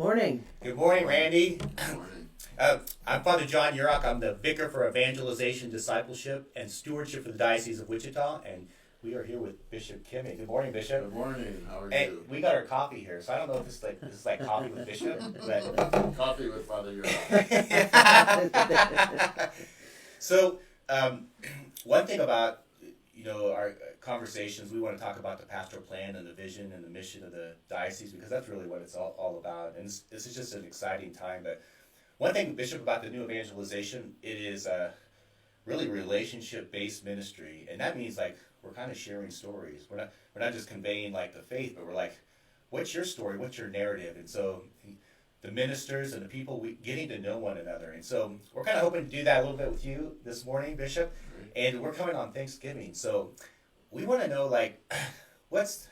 Morning. Good morning, Randy. Morning. I'm Father John Jirak. I'm the Vicar for Evangelization, Discipleship, and Stewardship for the Diocese of Wichita, and we are here with Bishop Kemme. Good morning, Bishop. Good morning. How are And you? we got our coffee here, so I don't know if this is like coffee with Bishop, but Coffee with Father Jirak. so one thing about our conversations, we want to talk about the pastoral plan and the vision and the mission of the diocese because that's really what it's all about. And this is just an exciting time. But one thing, Bishop, about the new evangelization, it is really relationship-based ministry, and that means like we're kind of sharing stories. We're not just conveying like the faith, but we're like, what's your story? What's your narrative? And so the ministers and the people getting to know one another. And so we're kind of hoping to do that a little bit with you this morning, Bishop. And we're coming on Thanksgiving, so we want to know like what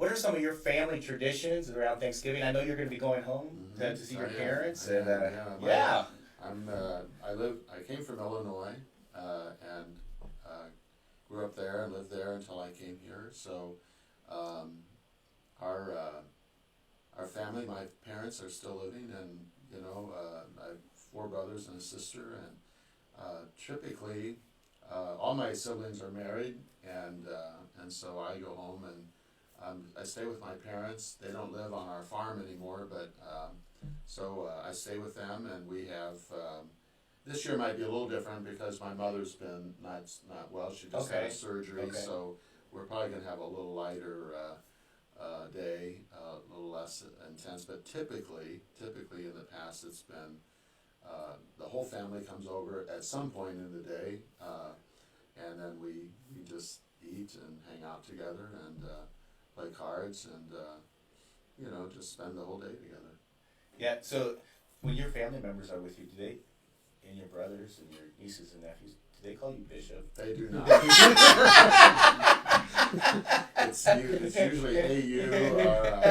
are some of your family traditions around Thanksgiving? I know you're going to be going home to see your parents, and yeah. I came from Illinois and grew up there and lived there until I came here. So our our family, my parents are still living, and I have four brothers and a sister, and typically. All my siblings are married, and so I go home and I stay with my parents. They don't live on our farm anymore, but so I stay with them, and we have. This year might be a little different because my mother's been not well. She just had a surgery, so we're probably going to have a little lighter day, a little less intense. But typically in the past, it's been. The whole family comes over at some point in the day, and then we just eat and hang out together and play cards and just spend the whole day together. Yeah. So when your family members are with you, do they, and your brothers and your nieces and nephews, do they call you Bishop? They do not. It's usually hey you or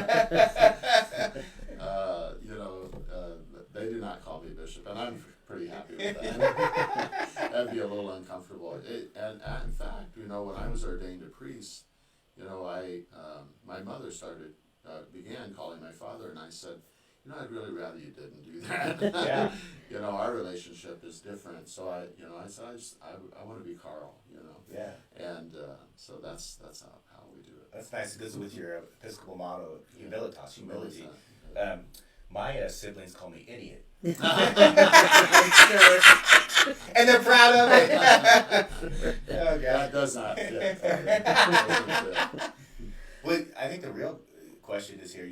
they do not call me Bishop, and I'm pretty happy with that. That'd be a little uncomfortable. And in fact, when I was ordained a priest, my mother began calling my father, and I said, I'd really rather you didn't do that. Yeah. Our relationship is different. So I said, I want to be Carl. Yeah. And so that's how we do it. That's nice. It goes with your Episcopal motto, humilitas, humility. Yeah. My siblings call me idiot. I'm And they're proud of it. Oh, God. That does not fit. Well, I think the real question is here.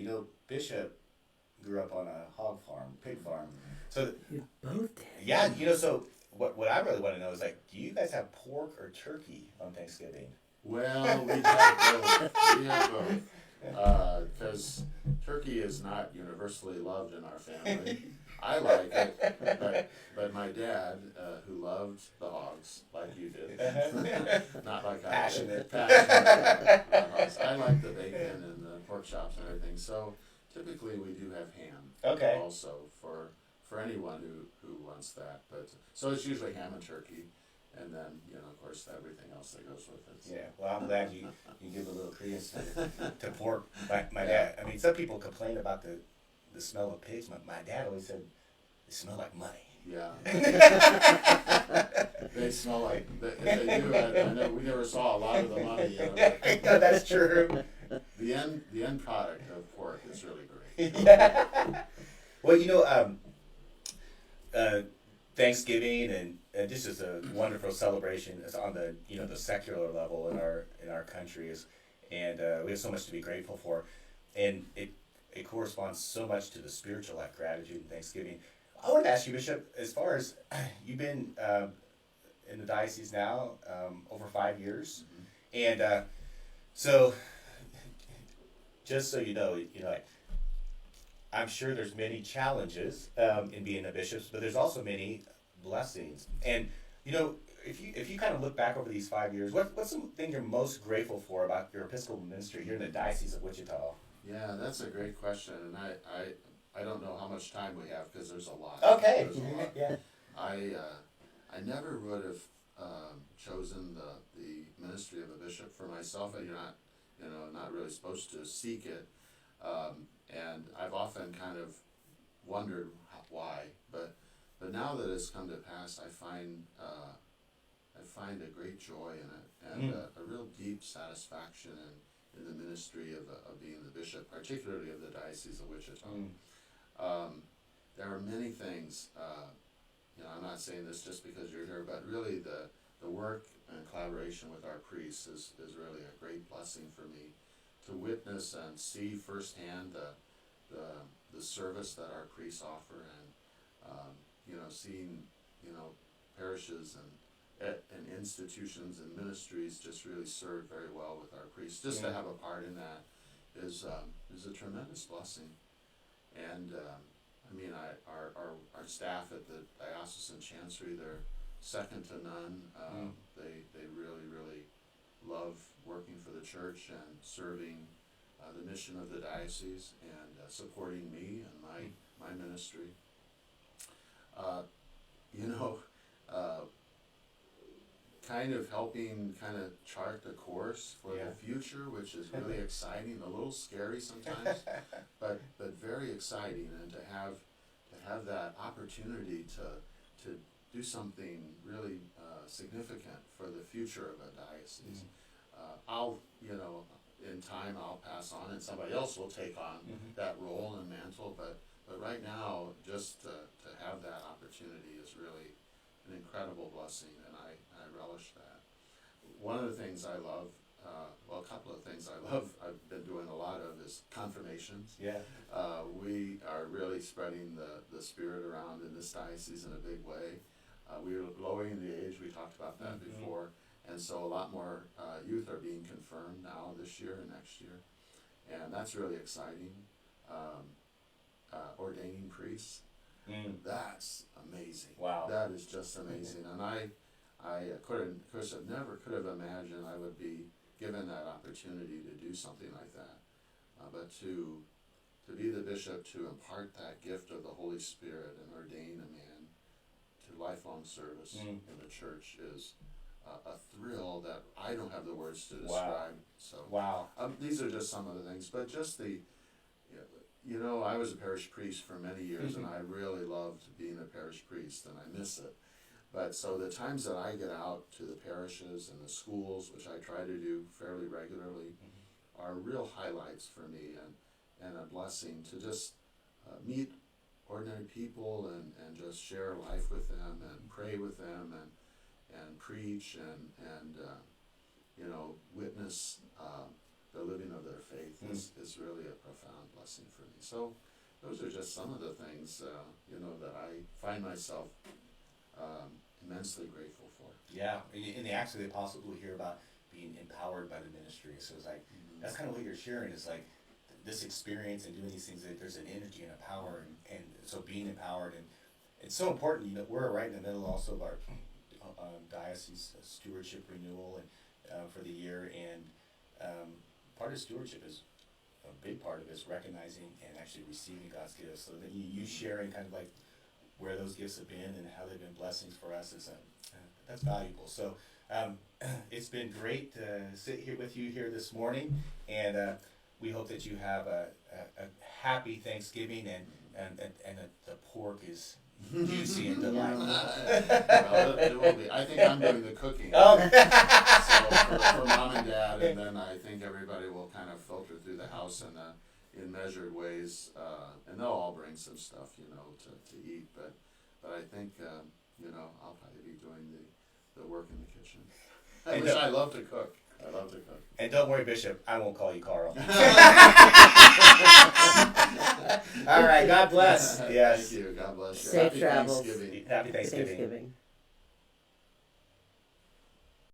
Bishop grew up on a hog farm, pig farm. So You both did. yeah, so what I really want to know is like, do you guys have pork or turkey on Thanksgiving? Well, we have both. Because turkey is not universally loved in our family. I like it, but my dad, who loved the hogs like you did, not like I did. Passionate. I like the bacon and the pork chops and everything. So typically we do have ham. Okay. Also for anyone who wants that. But so it's usually ham and turkey. And then, of course, everything else that goes with it. Yeah, well, I'm glad you give a little credence to pork. My dad, I mean, some people complain about the smell of pigs. My dad always said, they smell like money. Yeah. They smell like, they do. I know we never saw a lot of the money. No, that's true. The end product of pork is really great. Yeah. Well, Thanksgiving and this is a wonderful celebration. It's on the the secular level in our country and we have so much to be grateful for, and it corresponds so much to the spiritual life, gratitude and Thanksgiving. I want to ask you, Bishop, as far as you've been in the diocese now over 5 years, and so just so you know, I'm sure there's many challenges in being a bishop, but there's also many blessings. And if you kind of look back over these 5 years, what's something you're most grateful for about your Episcopal ministry here in the Diocese of Wichita? Yeah, that's a great question, and I don't know how much time we have because there's a lot. Okay. There's a lot. Yeah. I never would have chosen the ministry of a bishop for myself. You're not really supposed to seek it. And I've often kind of wondered why, but now that it's come to pass, I find a great joy in it, and a real deep satisfaction in the ministry of being the bishop, particularly of the Diocese of Wichita. There are many things, I'm not saying this just because you're here, but really the work and collaboration with our priests is really a great blessing for me to witness and see firsthand the service that our priests offer, and seeing parishes and institutions and ministries just really serve very well with our priests. Just to have a part in that is a tremendous blessing. And our staff at the Diocesan Chancery, they're second to none. They really love working for the church and serving the mission of the diocese, and supporting me and my ministry. Kind of helping chart the course for the future, which is really exciting, a little scary sometimes, but very exciting, and to have that opportunity to do something really significant for the future of a diocese. In time I'll pass on and somebody else will take on that role and mantle, but right now, just to have that opportunity is really an incredible blessing, and I relish that. One of the things I love, a couple of things I love, I've been doing a lot of, is confirmations. Yeah. We are really spreading the spirit around in this diocese in a big way. We're lowering the age, we talked about that before, and so a lot more youth are being confirmed now this year and next year, and that's really exciting. Ordaining priests, that's amazing. Wow. That is just amazing, and I never could have imagined I would be given that opportunity to do something like that, but to be the bishop, to impart that gift of the Holy Spirit and ordain a man to lifelong service in the church is a thrill that I don't have the words to describe. Wow. So these are just some of the things, but just I was a parish priest for many years, and I really loved being a parish priest, and I miss it. But so the times that I get out to the parishes and the schools, which I try to do fairly regularly, are real highlights for me, and a blessing to just meet ordinary people and just share life with them and pray with them and preach and witness the living of their faith is really a profound blessing for me. So those are just some of the things that I find myself immensely grateful for. Yeah, in the Acts of the Apostles we hear about being empowered by the ministry. So it's like that's kind of what you're sharing, is like this experience and doing these things, that there's an energy and a power, and so being empowered, and it's so important. We're right in the middle also of our diocese stewardship renewal and for the year, and part of stewardship is a big part of it is recognizing and actually receiving God's gifts. So that you sharing kind of like where those gifts have been and how they've been blessings for us is that's valuable. So it's been great to sit here with you here this morning, and we hope that you have a happy Thanksgiving and the pork is juicy and delightful. Well, it will be. I think I'm doing the cooking. Oh. So for mom and dad, and then I think everybody will kind of filter through the house in measured ways, and they'll all bring some stuff, to eat. But I think, I'll probably be doing the work in the kitchen. I love to cook. And don't worry, Bishop, I won't call you Carl. All right, God bless. Yes. Thank you. God bless you. Safe Happy travels. Thanksgiving. Happy Thanksgiving. Thanksgiving.